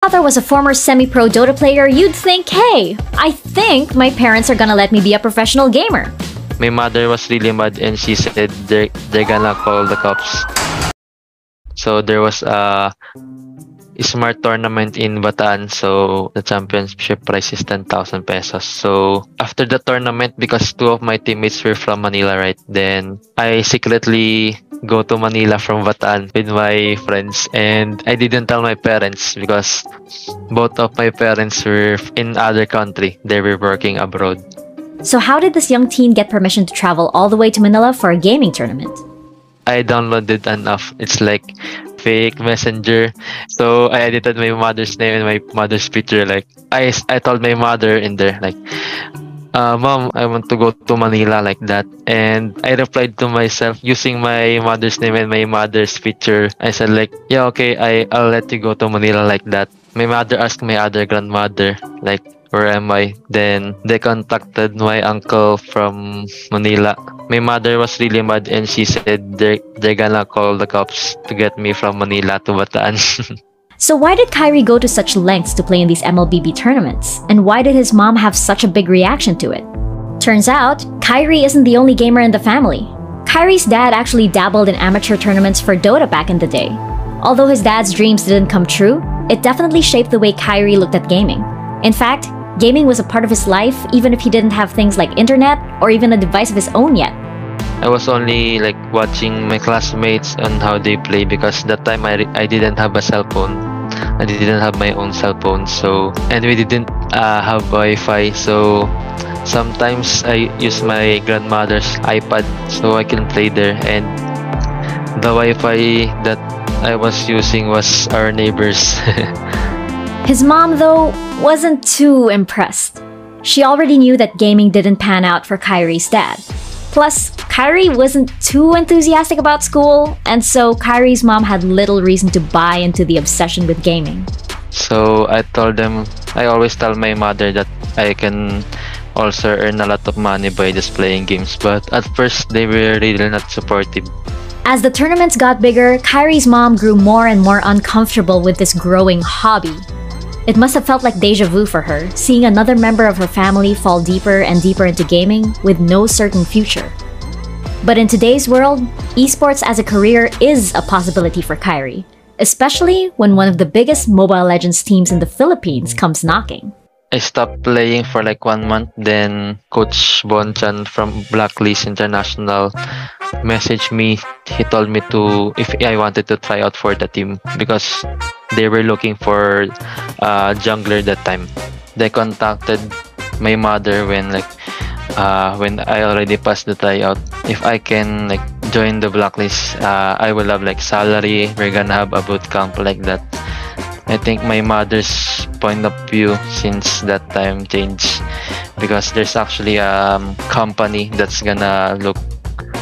Father was a former semi-pro Dota player, you'd think, hey, I think my parents are gonna let me be a professional gamer. My mother was really mad and she said they're gonna call the cops. So there was a smart tournament in Bataan, so the championship prize is 10,000 pesos. So after the tournament, because two of my teammates were from Manila, right, then I secretly go to Manila from Bataan with my friends, and I didn't tell my parents because both of my parents were in other country. They were working abroad. So how did this young teen get permission to travel all the way to Manila for a gaming tournament? I downloaded an app. It's like fake messenger. So I edited my mother's name and my mother's picture. Like I told my mother in there, like, Mom, I want to go to Manila, like that. And I replied to myself using my mother's name and my mother's picture. I said like, yeah, okay, I'll let you go to Manila, like that. My mother asked my other grandmother, like, where am I? Then they contacted my uncle from Manila. My mother was really mad and she said they're gonna call the cops to get me from Manila to Bataan. So why did Kairi go to such lengths to play in these MLBB tournaments? And why did his mom have such a big reaction to it? Turns out, Kairi isn't the only gamer in the family. Kairi's dad actually dabbled in amateur tournaments for Dota back in the day. Although his dad's dreams didn't come true, it definitely shaped the way Kairi looked at gaming. In fact, gaming was a part of his life even if he didn't have things like internet or even a device of his own yet. I was only like watching my classmates on how they play because that time I didn't have a cell phone. I didn't have my own cell phone, so and we didn't have Wi-Fi, so sometimes I use my grandmother's iPad so I can play there, and the Wi-Fi that I was using was our neighbors. His mom, though, wasn't too impressed. She already knew that gaming didn't pan out for Kairi's dad. Plus, Kairi wasn't too enthusiastic about school, and so Kairi's mom had little reason to buy into the obsession with gaming. So I always tell my mother that I can also earn a lot of money by just playing games, but at first they were really not supportive. As the tournaments got bigger, Kairi's mom grew more and more uncomfortable with this growing hobby. It must have felt like deja vu for her, seeing another member of her family fall deeper and deeper into gaming with no certain future. But in today's world, esports as a career is a possibility for Kairi, especially when one of the biggest Mobile Legends teams in the Philippines comes knocking. I stopped playing for like 1 month, then Coach Bonchan from Blacklist International messaged me. He told me if I wanted to try out for the team because they were looking for a jungler that time. They contacted my mother when I already passed the tryout. If I can like join the Blacklist, I will have like salary. We're gonna have a boot camp, like that. I think my mother's point of view since that time changed because there's actually a company that's gonna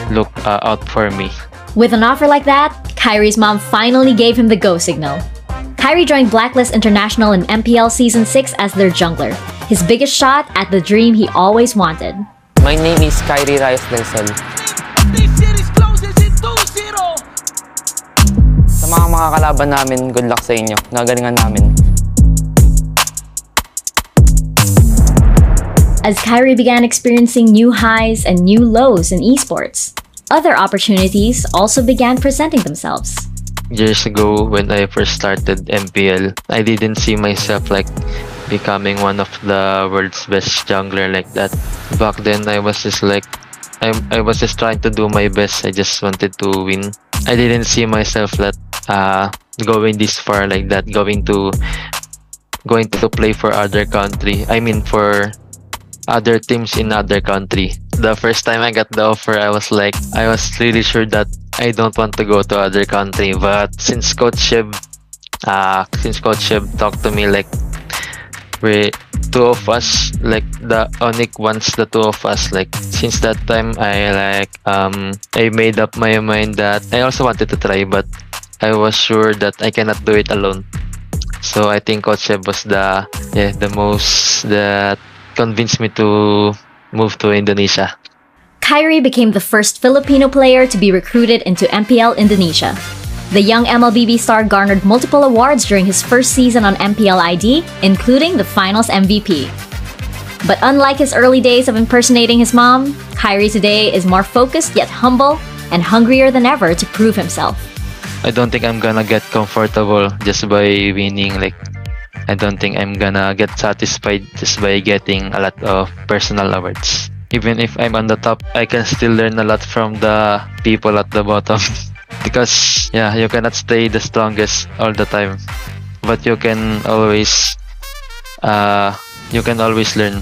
look out for me. With an offer like that, Kairi's mom finally gave him the go signal. Kairi joined Blacklist International in MPL Season 6 as their jungler, his biggest shot at the dream he always wanted. My name is Kairi Rayosdelsol. Sa mga makakalaban namin, good luck sa inyo. Nagalingan namin. As Kairi began experiencing new highs and new lows in esports, other opportunities also began presenting themselves. Years ago, when I first started MPL, I didn't see myself like becoming one of the world's best jungler like that. Back then, I was just like, I was just trying to do my best. I just wanted to win. I didn't see myself that going this far like that, going to play for other country. I mean, for other teams in other country. The first time I got the offer, I was really sure that I don't want to go to other country. But since Coach Sheb talked to me, like we two of us, like the only ones, the two of us, like since that time I made up my mind that I also wanted to try, but I was sure that I cannot do it alone. So I think Coach Sheb was the most that convinced me to move to Indonesia. Kairi became the first Filipino player to be recruited into MPL Indonesia. The young MLBB star garnered multiple awards during his first season on MPL ID, including the Finals MVP. But unlike his early days of impersonating his mom, Kairi today is more focused yet humble and hungrier than ever to prove himself. I don't think I'm gonna get comfortable just by winning. Like, I don't think I'm gonna get satisfied just by getting a lot of personal awards. Even if I'm on the top, I can still learn a lot from the people at the bottom. Because yeah, you cannot stay the strongest all the time, but you can always learn